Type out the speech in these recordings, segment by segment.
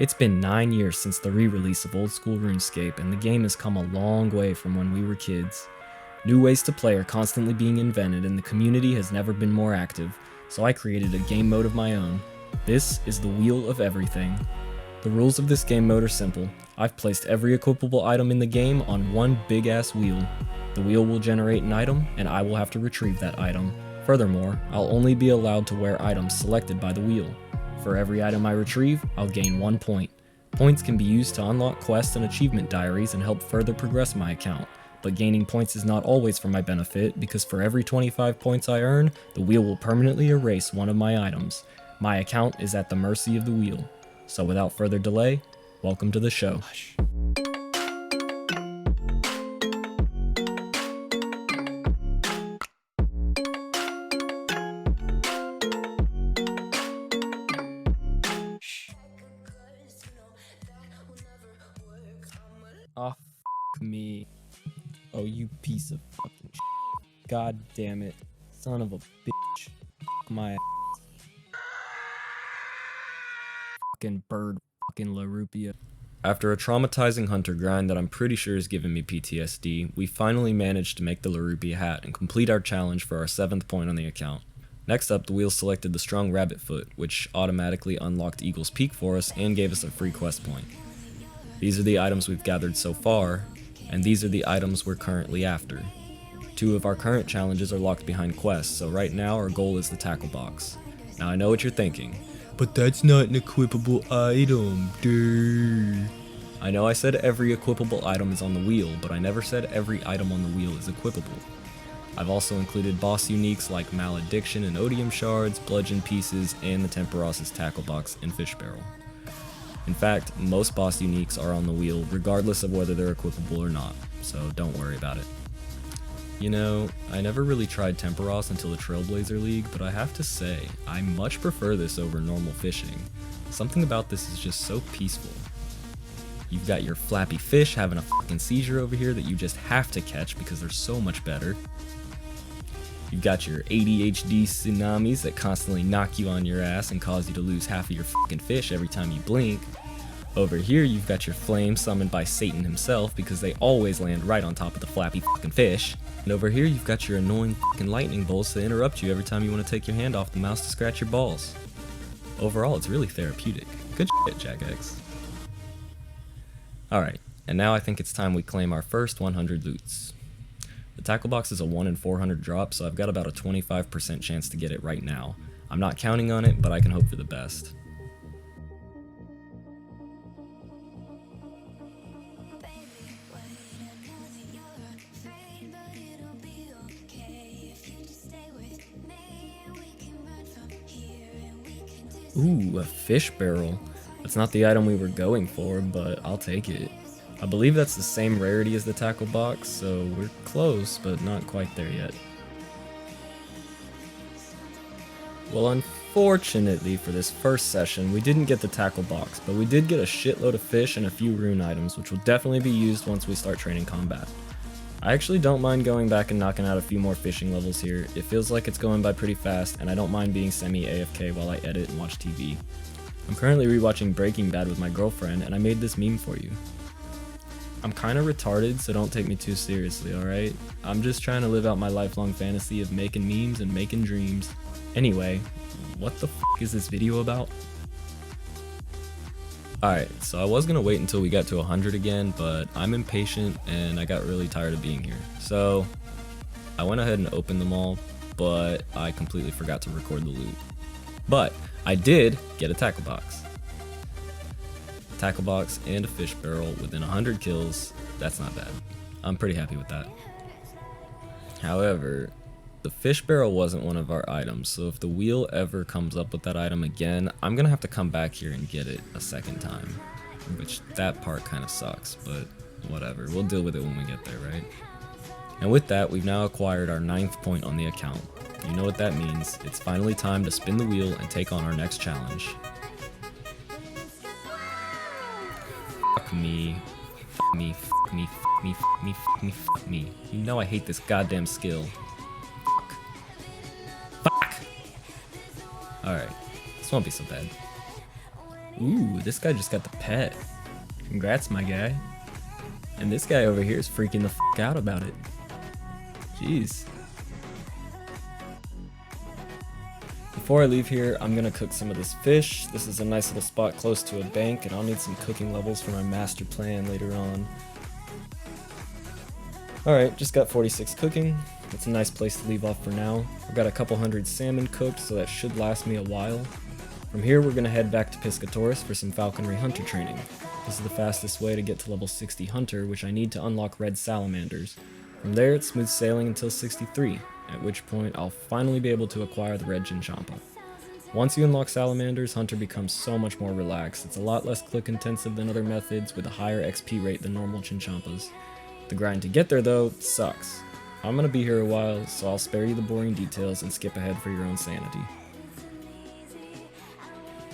It's been 9 years since the re-release of old school Runescape, and the game has come a long way from when we were kids. New ways to play are constantly being invented, and the community has never been more active, so I created a game mode of my own. This is the Wheel of Everything. The rules of this game mode are simple. I've placed every equipable item in the game on one big ass wheel. The wheel will generate an item, and I will have to retrieve that item. Furthermore, I'll only be allowed to wear items selected by the wheel. For every item I retrieve, I'll gain 1 point. Points can be used to unlock quests and achievement diaries and help further progress my account, but gaining points is not always for my benefit, because for every 25 points I earn, the wheel will permanently erase one of my items. My account is at the mercy of the wheel. So without further delay, welcome to the show. Oh, f me. Oh, you piece of fucking shit. God damn it. Son of a bitch. F my ass. Fucking bird. Fucking La Rupia. After a traumatizing hunter grind that I'm pretty sure is giving me PTSD, we finally managed to make the La Rupia hat and complete our challenge for our 7th point on the account. Next up, the wheel selected the strong rabbit foot, which automatically unlocked Eagle's Peak for us and gave us a free quest point. These are the items we've gathered so far, and these are the items we're currently after. 2 of our current challenges are locked behind quests, so right now our goal is the tackle box. Now I know what you're thinking, but that's not an equipable item, dude. I know I said every equipable item is on the wheel, but I never said every item on the wheel is equipable. I've also included boss uniques like Malediction and Odium Shards, Bludgeon Pieces, and the Temperos' tackle box and fish barrel. In fact, most boss uniques are on the wheel regardless of whether they're equipable or not, so don't worry about it. You know, I never really tried Temperos until the Trailblazer League, but I have to say, I much prefer this over normal fishing. Something about this is just so peaceful. You've got your flappy fish having a fucking seizure over here that you just have to catch because they're so much better. You've got your ADHD tsunamis that constantly knock you on your ass and cause you to lose half of your fucking fish every time you blink. Over here, you've got your flame summoned by Satan himself because they always land right on top of the flappy fucking fish. And over here, you've got your annoying fucking lightning bolts that interrupt you every time you want to take your hand off the mouse to scratch your balls. Overall, it's really therapeutic. Good shit, Jack X. Alright, and now I think it's time we claim our first 100 loots. The tackle box is a 1 in 400 drop, so I've got about a 25% chance to get it right now. I'm not counting on it, but I can hope for the best. Ooh, a fish barrel. That's not the item we were going for, but I'll take it. I believe that's the same rarity as the tackle box, so we're close, but not quite there yet. Well, unfortunately for this first session, we didn't get the tackle box, but we did get a shitload of fish and a few rune items, which will definitely be used once we start training combat. I actually don't mind going back and knocking out a few more fishing levels here. It feels like it's going by pretty fast, and I don't mind being semi-AFK while I edit and watch TV. I'm currently rewatching Breaking Bad with my girlfriend, and I made this meme for you. I'm kinda retarded, so don't take me too seriously, alright? I'm just trying to live out my lifelong fantasy of making memes and making dreams. Anyway, what the f is this video about? Alright, so I was gonna wait until we got to 100 again, but I'm impatient and I got really tired of being here. So, I went ahead and opened them all, but I completely forgot to record the loot. But, I did get a tackle box. Tackle box and a fish barrel within 100 kills, that's not bad. I'm pretty happy with that. However, the fish barrel wasn't one of our items, so if the wheel ever comes up with that item again, I'm gonna have to come back here and get it a second time. Which, that part kinda sucks, but whatever, we'll deal with it when we get there, right? And with that, we've now acquired our 9th point on the account. You know what that means, it's finally time to spin the wheel and take on our next challenge. Fuck me. Fuck me, fuck me, fuck me, fuck me, fuck me, fuck me. You know I hate this goddamn skill. Fuck! Alright, this won't be so bad. Ooh, this guy just got the pet. Congrats, my guy. And this guy over here is freaking the f out about it. Jeez. Before I leave here, I'm gonna cook some of this fish. This is a nice little spot close to a bank, and I'll need some cooking levels for my master plan later on. Alright, just got 46 cooking. It's a nice place to leave off for now. I've got a couple hundred salmon cooked, so that should last me a while. From here, we're gonna head back to Piscatoris for some falconry hunter training. This is the fastest way to get to level 60 hunter, which I need to unlock red salamanders. From there, it's smooth sailing until 63, at which point I'll finally be able to acquire the red Chinchompa. Once you unlock salamanders, hunter becomes so much more relaxed. It's a lot less click intensive than other methods with a higher XP rate than normal Chinchompas. The grind to get there though sucks. I'm gonna be here a while, so I'll spare you the boring details and skip ahead for your own sanity.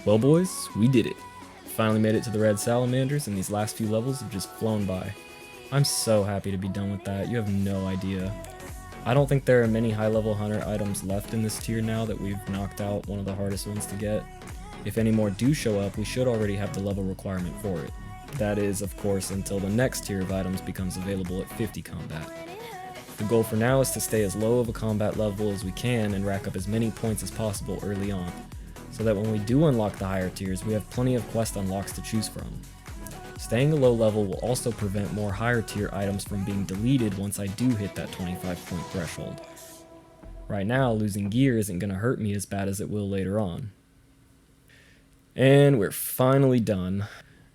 Well boys, we did it. Finally made it to the red salamanders, and these last few levels have just flown by. I'm so happy to be done with that, you have no idea. I don't think there are many high-level hunter items left in this tier now that we've knocked out one of the hardest ones to get. If any more do show up, we should already have the level requirement for it. That is, of course, until the next tier of items becomes available at 50 combat. The goal for now is to stay as low of a combat level as we can and rack up as many points as possible early on, so that when we do unlock the higher tiers, we have plenty of quest unlocks to choose from. Staying a low level will also prevent more higher tier items from being deleted once I do hit that 25 point threshold. Right now, losing gear isn't going to hurt me as bad as it will later on. And we're finally done.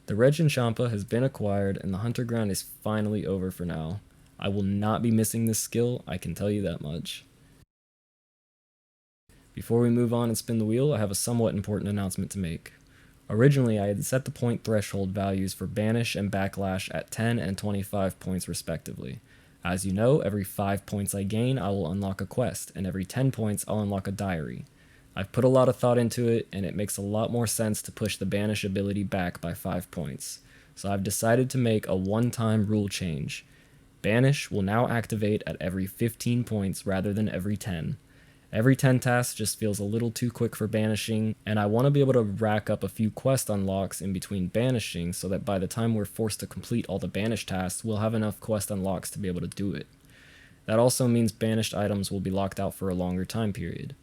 The red Chinchompa has been acquired and the hunter grind is finally over for now. I will not be missing this skill, I can tell you that much. Before we move on and spin the wheel, I have a somewhat important announcement to make. Originally, I had set the point threshold values for Banish and Backlash at 10 and 25 points respectively. As you know, every 5 points I gain, I will unlock a quest, and every 10 points, I'll unlock a diary. I've put a lot of thought into it, and it makes a lot more sense to push the Banish ability back by 5 points. So I've decided to make a one-time rule change. Banish will now activate at every 15 points rather than every 10. Every 10 tasks just feels a little too quick for banishing, and I want to be able to rack up a few quest unlocks in between banishing so that by the time we're forced to complete all the banished tasks, we'll have enough quest unlocks to be able to do it. That also means banished items will be locked out for a longer time period.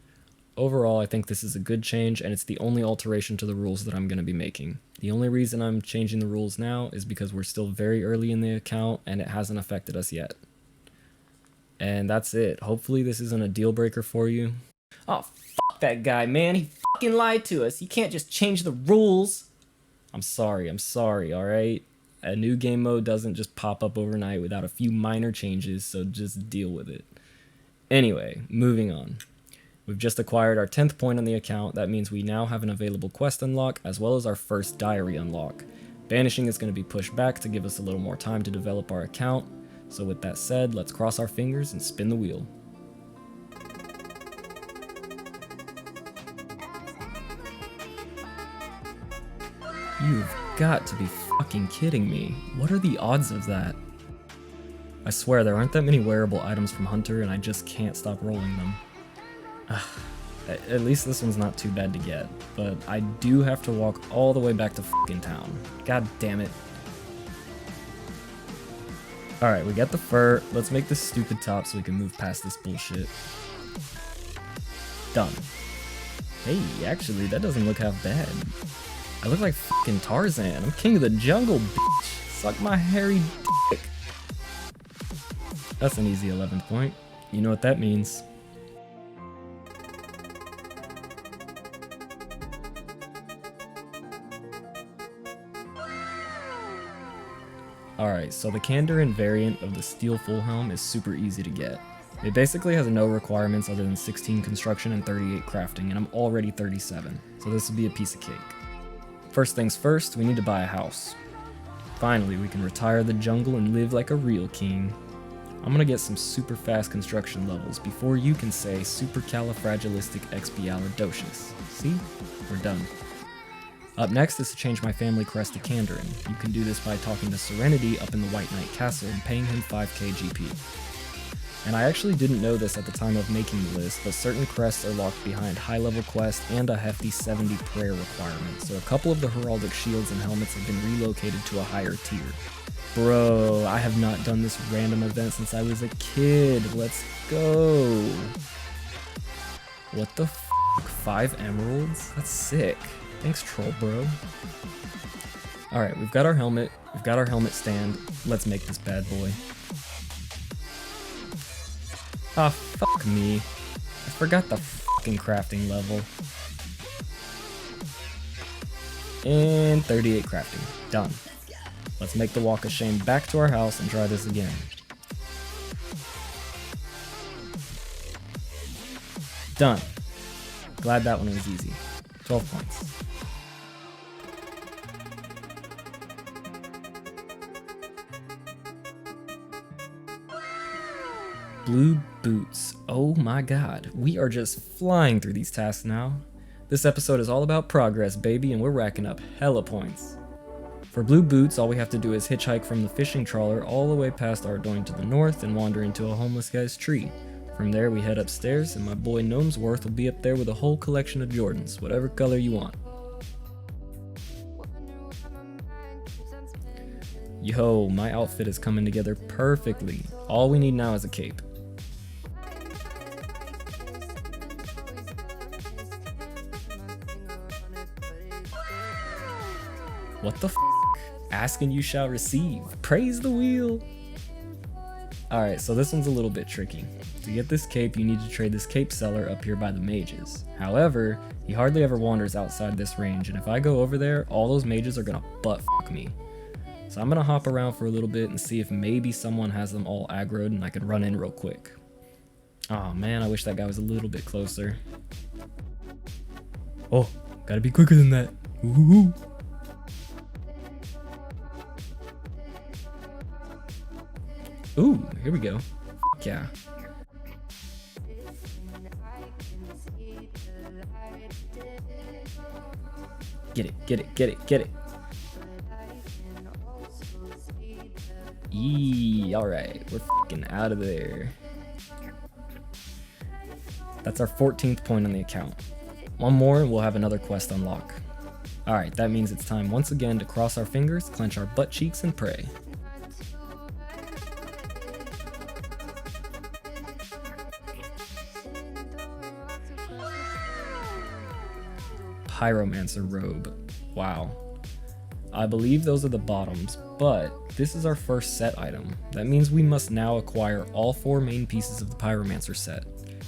Overall, I think this is a good change, and it's the only alteration to the rules that I'm going to be making. The only reason I'm changing the rules now is because we're still very early in the account, and it hasn't affected us yet. And that's it. Hopefully this isn't a deal breaker for you. Oh, fuck that guy, man. He fucking lied to us. You can't just change the rules. I'm sorry, alright? A new game mode doesn't just pop up overnight without a few minor changes, so just deal with it. Anyway, moving on. We've just acquired our 10th point on the account. That means we now have an available quest unlock, as well as our first diary unlock. Banishing is going to be pushed back to give us a little more time to develop our account. So with that said, let's cross our fingers and spin the wheel. You've got to be fucking kidding me. What are the odds of that? I swear there aren't that many wearable items from Hunter and I just can't stop rolling them. At least this one's not too bad to get, but I do have to walk all the way back to fucking town. God damn it. Alright, we got the fur. Let's make this stupid top so we can move past this bullshit. Done. Hey, actually, that doesn't look half bad. I look like fucking Tarzan. I'm king of the jungle, bitch. Suck my hairy dick. That's an easy 11th point. You know what that means. Alright, so the Kandarin variant of the Steel Full Helm is super easy to get. It basically has no requirements other than 16 construction and 38 crafting, and I'm already 37, so this would be a piece of cake. First things first, we need to buy a house. Finally, we can retire the jungle and live like a real king. I'm gonna get some super fast construction levels before you can say supercalifragilisticexpialidocious. See? We're done. Up next is to change my family crest to Kandarin. You can do this by talking to Serenity up in the White Knight Castle and paying him 5k GP. And I actually didn't know this at the time of making the list, but certain crests are locked behind high level quests and a hefty 70 prayer requirement, so a couple of the heraldic shields and helmets have been relocated to a higher tier. Bro, I have not done this random event since I was a kid. Let's go. What the f***? 5 emeralds? That's sick. Thanks, troll bro. Alright, we've got our helmet. We've got our helmet stand. Let's make this bad boy. Ah, fuck me. I forgot the fucking crafting level. And 38 crafting. Done. Let's make the walk of shame back to our house and try this again. Done. Glad that one was easy. 12 points. Blue boots. Oh my god. We are just flying through these tasks now. This episode is all about progress, baby, and we're racking up hella points. For blue boots, all we have to do is hitchhike from the fishing trawler all the way past Ardoin to the north and wander into a homeless guy's tree. From there, we head upstairs, and my boy Gnomesworth will be up there with a whole collection of Jordans, whatever color you want. Yo, my outfit is coming together perfectly. All we need now is a cape. What the f***? Ask and you shall receive. Praise the wheel. Alright, so this one's a little bit tricky. To get this cape, you need to trade this cape seller up here by the mages. However, he hardly ever wanders outside this range, and if I go over there, all those mages are gonna butt f*** me. So I'm gonna hop around for a little bit and see if maybe someone has them all aggroed and I can run in real quick. Aw man, I wish that guy was a little bit closer. Oh, gotta be quicker than that. Woohoo! Ooh, here we go. F yeah. Get it, get it, get it, get it. Yee, alright, we're fucking out of there. That's our 14th point on the account. One more and we'll have another quest unlock. Alright, that means it's time once again to cross our fingers, clench our butt cheeks, and pray. Pyromancer robe. Wow. I believe those are the bottoms, but this is our first set item. That means we must now acquire all 4 main pieces of the Pyromancer set.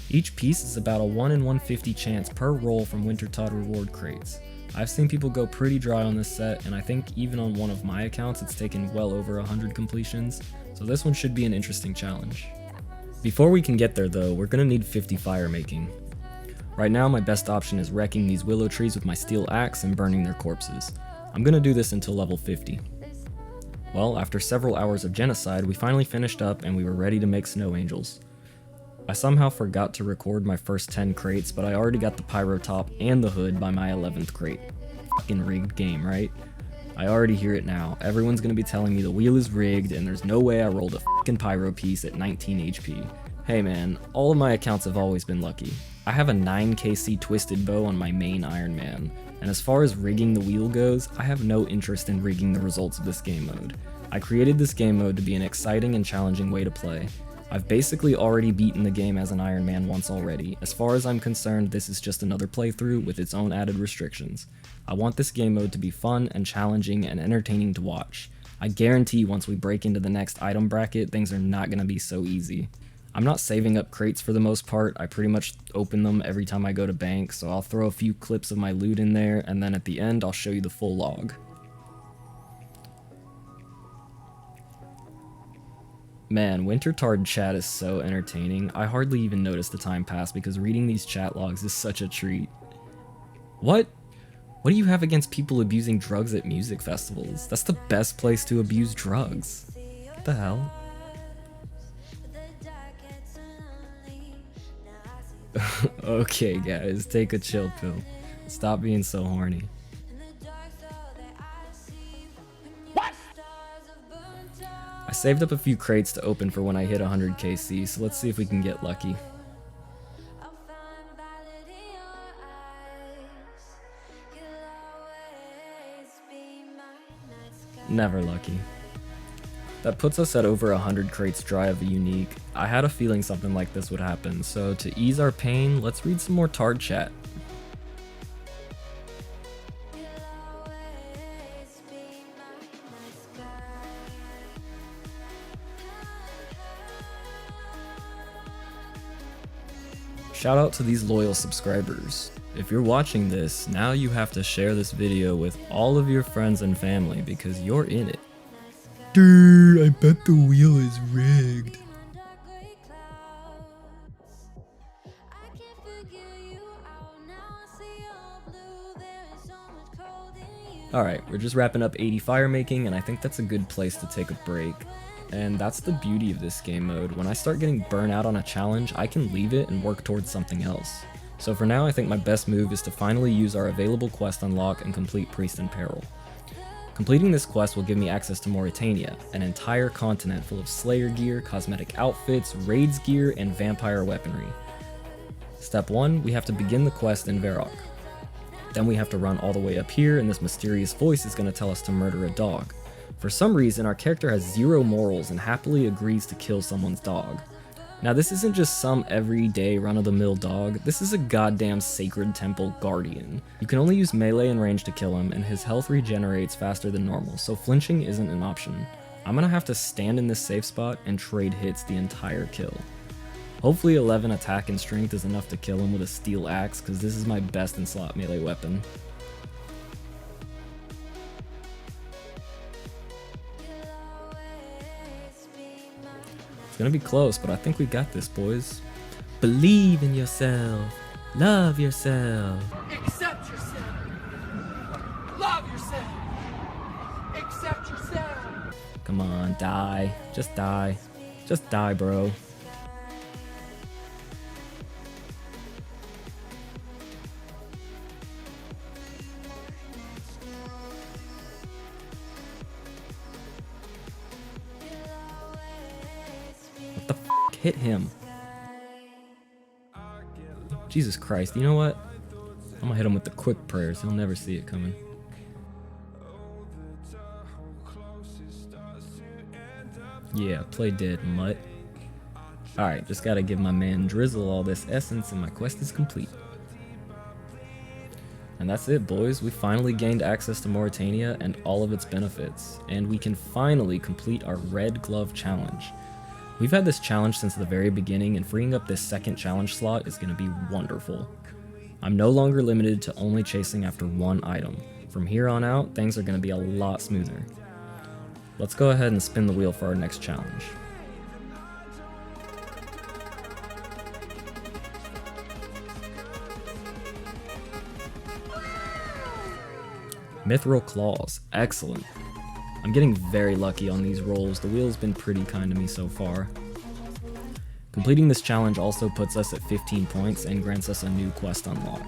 Each piece is about a 1 in 150 chance per roll from Wintertide reward crates. I've seen people go pretty dry on this set, and I think even on one of my accounts it's taken well over 100 completions, so this one should be an interesting challenge. Before we can get there though, we're gonna need 50 fire making. Right now my best option is wrecking these willow trees with my steel axe and burning their corpses. I'm gonna do this until level 50. Well, after several hours of genocide, we finally finished up and we were ready to make snow angels. I somehow forgot to record my first 10 crates, but I already got the pyro top and the hood by my 11th crate. Fucking rigged game, right? I already hear it now. Everyone's gonna be telling me the wheel is rigged and there's no way I rolled a fucking pyro piece at 19 HP. Hey man, all of my accounts have always been lucky. I have a 9kc twisted bow on my main Iron Man, and as far as rigging the wheel goes, I have no interest in rigging the results of this game mode. I created this game mode to be an exciting and challenging way to play. I've basically already beaten the game as an Iron Man once already. As far as I'm concerned, this is just another playthrough with its own added restrictions. I want this game mode to be fun and challenging and entertaining to watch. I guarantee once we break into the next item bracket, things are not going to be so easy. I'm not saving up crates for the most part. I pretty much open them every time I go to bank, so I'll throw a few clips of my loot in there, and then at the end I'll show you the full log. Man, Wintertide chat is so entertaining. I hardly even notice the time pass because reading these chat logs is such a treat. What? What do you have against people abusing drugs at music festivals? That's the best place to abuse drugs. What the hell? Okay guys, take a chill pill. Stop being so horny. I saved up a few crates to open for when I hit 100 KC, so let's see if we can get lucky. Never lucky. That puts us at over 100 crates dry of a unique. I had a feeling something like this would happen, so to ease our pain, let's read some more Tard chat. Shout out to these loyal subscribers. If you're watching this, now you have to share this video with all of your friends and family because you're in it. Dude, I bet the wheel is rigged. Alright, we're just wrapping up 80 fire making, and I think that's a good place to take a break. And that's the beauty of this game mode. When I start getting burnt out on a challenge, I can leave it and work towards something else. So for now, I think my best move is to finally use our available quest unlock and complete Priest in Peril. Completing this quest will give me access to Mauritania, an entire continent full of Slayer gear, cosmetic outfits, raids gear, and vampire weaponry. Step 1, we have to begin the quest in Varrock. Then we have to run all the way up here, and this mysterious voice is going to tell us to murder a dog. For some reason, our character has zero morals and happily agrees to kill someone's dog. Now this isn't just some everyday run-of-the-mill dog, this is a goddamn sacred temple guardian. You can only use melee and range to kill him, and his health regenerates faster than normal, so flinching isn't an option. I'm gonna have to stand in this safe spot and trade hits the entire kill. Hopefully 11 attack and strength is enough to kill him with a steel axe, cause this is my best in slot melee weapon. It's gonna be close, but I think we got this, boys. Believe in yourself. Love yourself. Accept yourself. Love yourself. Accept yourself. Come on, die. Just die. Just die, bro. Hit him. Jesus Christ, you know what? I'm gonna hit him with the quick prayers, he'll never see it coming. Yeah, play dead, mutt. Alright, just gotta give my man Drizzle all this essence and my quest is complete. And that's it, boys. We finally gained access to Mauritania and all of its benefits, and we can finally complete our Red Glove challenge. We've had this challenge since the very beginning, and freeing up this second challenge slot is going to be wonderful. I'm no longer limited to only chasing after one item. From here on out, things are going to be a lot smoother. Let's go ahead and spin the wheel for our next challenge. Mithril Claws, excellent. I'm getting very lucky on these rolls, the wheel's been pretty kind to me so far. Completing this challenge also puts us at 15 points and grants us a new quest unlock.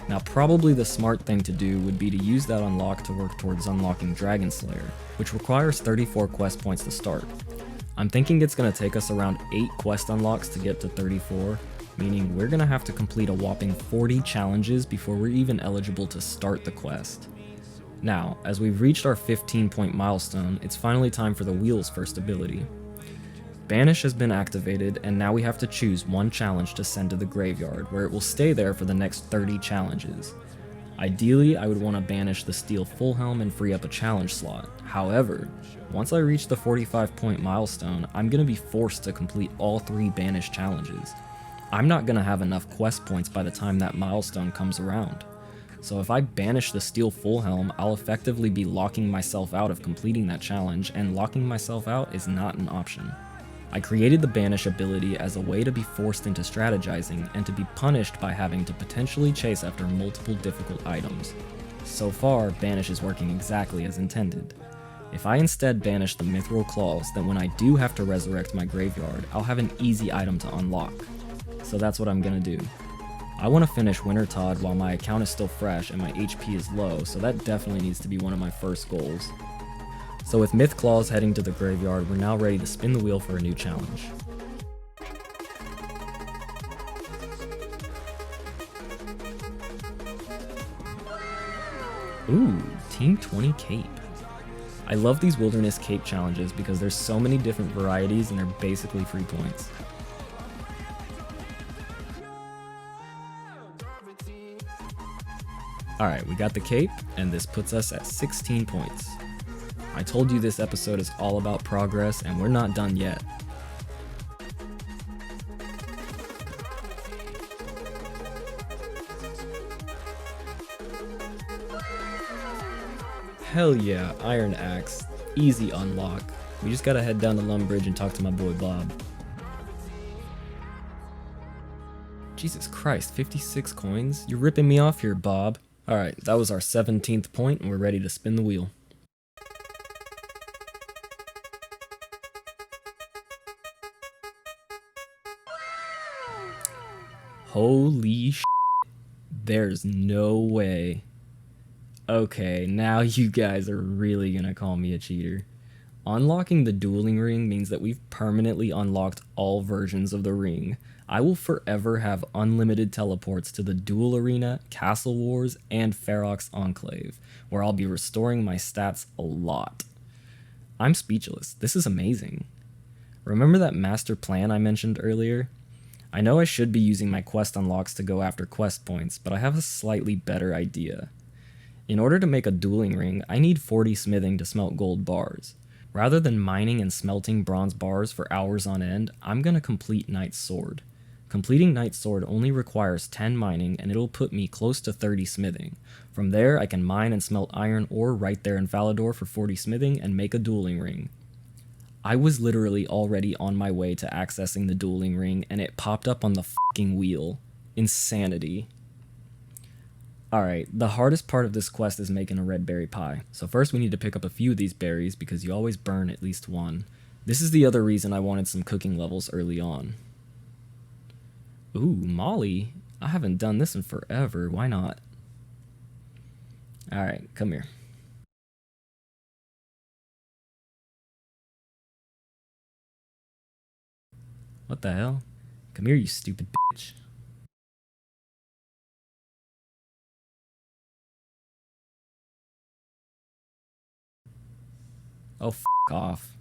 Now probably the smart thing to do would be to use that unlock to work towards unlocking Dragon Slayer, which requires 34 quest points to start. I'm thinking it's going to take us around 8 quest unlocks to get to 34, meaning we're going to have to complete a whopping 40 challenges before we're even eligible to start the quest. Now, as we've reached our 15-point milestone, it's finally time for the wheel's first ability. Banish has been activated, and now we have to choose one challenge to send to the graveyard, where it will stay there for the next 30 challenges. Ideally, I would want to banish the Steel Full Helm and free up a challenge slot. However, once I reach the 45-point milestone, I'm going to be forced to complete all 3 Banish challenges. I'm not going to have enough quest points by the time that milestone comes around. So if I banish the Steel Full Helm, I'll effectively be locking myself out of completing that challenge, and locking myself out is not an option. I created the Banish ability as a way to be forced into strategizing and to be punished by having to potentially chase after multiple difficult items. So far, Banish is working exactly as intended. If I instead banish the Mithril Claws, then when I do have to resurrect my graveyard, I'll have an easy item to unlock. So that's what I'm gonna do. I want to finish Wintertodt while my account is still fresh and my HP is low, so that definitely needs to be one of my first goals. So with Myth Claws heading to the graveyard, we're now ready to spin the wheel for a new challenge. Ooh, Team 20 Cape. I love these Wilderness Cape challenges because there's so many different varieties and they're basically free points. Alright, we got the cape, and this puts us at 16 points. I told you this episode is all about progress, and we're not done yet. Hell yeah, Iron Axe. Easy unlock. We just gotta head down to Lumbridge and talk to my boy Bob. Jesus Christ, 56 coins? You're ripping me off here, Bob. Alright, that was our 17th point, and we're ready to spin the wheel. Holy shit. There's no way. Okay, now you guys are really gonna call me a cheater. Unlocking the dueling ring means that we've permanently unlocked all versions of the ring. I will forever have unlimited teleports to the Duel Arena, Castle Wars, and Ferox Enclave, where I'll be restoring my stats a lot. I'm speechless. This is amazing. Remember that master plan I mentioned earlier? I know I should be using my quest unlocks to go after quest points, but I have a slightly better idea. In order to make a dueling ring, I need 40 smithing to smelt gold bars. Rather than mining and smelting bronze bars for hours on end, I'm gonna complete Knight's Sword. Completing Knight's Sword only requires 10 mining and it'll put me close to 30 smithing. From there, I can mine and smelt iron ore right there in Falador for 40 smithing and make a dueling ring. I was literally already on my way to accessing the dueling ring and it popped up on the fucking wheel. Insanity. Alright, the hardest part of this quest is making a red berry pie. So first we need to pick up a few of these berries because you always burn at least one. This is the other reason I wanted some cooking levels early on. Ooh, Molly. I haven't done this in forever. Why not? Alright, come here. What the hell? Come here, you stupid bitch. Oh, f*** off.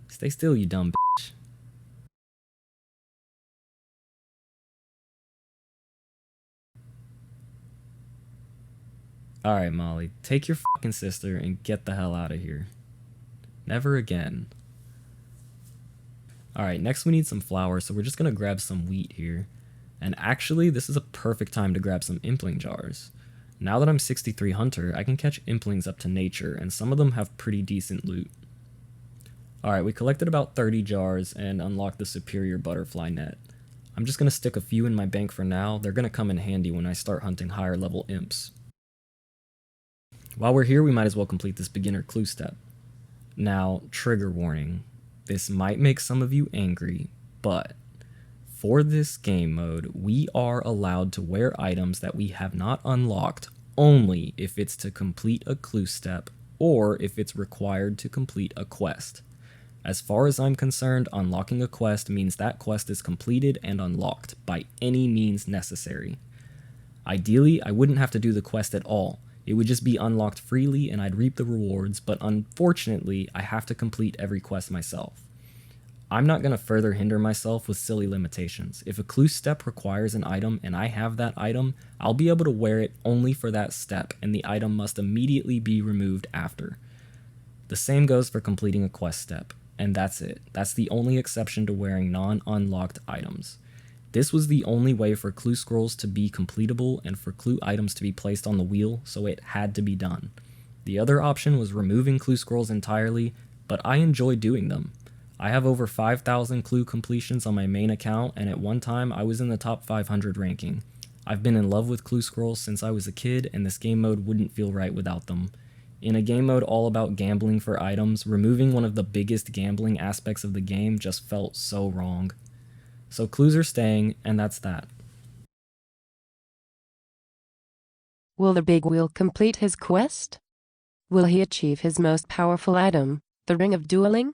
Stay still, you dumb bitch. Alright, Molly, take your fucking sister and get the hell out of here. Never again. Alright, next we need some flour, so we're just gonna grab some wheat here. And actually, this is a perfect time to grab some impling jars. Now that I'm 63 hunter, I can catch implings up to nature, and some of them have pretty decent loot. Alright, we collected about 30 jars and unlocked the superior butterfly net. I'm just gonna stick a few in my bank for now. They're gonna come in handy when I start hunting higher level imps. While we're here, we might as well complete this beginner clue step. Now, trigger warning. This might make some of you angry, but for this game mode, we are allowed to wear items that we have not unlocked only if it's to complete a clue step or if it's required to complete a quest. As far as I'm concerned, unlocking a quest means that quest is completed and unlocked by any means necessary. Ideally, I wouldn't have to do the quest at all. It would just be unlocked freely and I'd reap the rewards, but unfortunately, I have to complete every quest myself. I'm not going to further hinder myself with silly limitations. If a clue step requires an item and I have that item, I'll be able to wear it only for that step and the item must immediately be removed after. The same goes for completing a quest step, and that's it. That's the only exception to wearing non-unlocked items. This was the only way for clue scrolls to be completable and for clue items to be placed on the wheel, so it had to be done. The other option was removing clue scrolls entirely, but I enjoy doing them. I have over 5,000 clue completions on my main account, and at one time I was in the top 500 ranking. I've been in love with clue scrolls since I was a kid, and this game mode wouldn't feel right without them. In a game mode all about gambling for items, removing one of the biggest gambling aspects of the game just felt so wrong. So clues are staying, and that's that. Will the big wheel complete his quest? Will he achieve his most powerful item, the Ring of Dueling?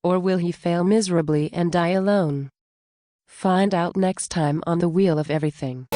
Or will he fail miserably and die alone? Find out next time on the Wheel of Everything.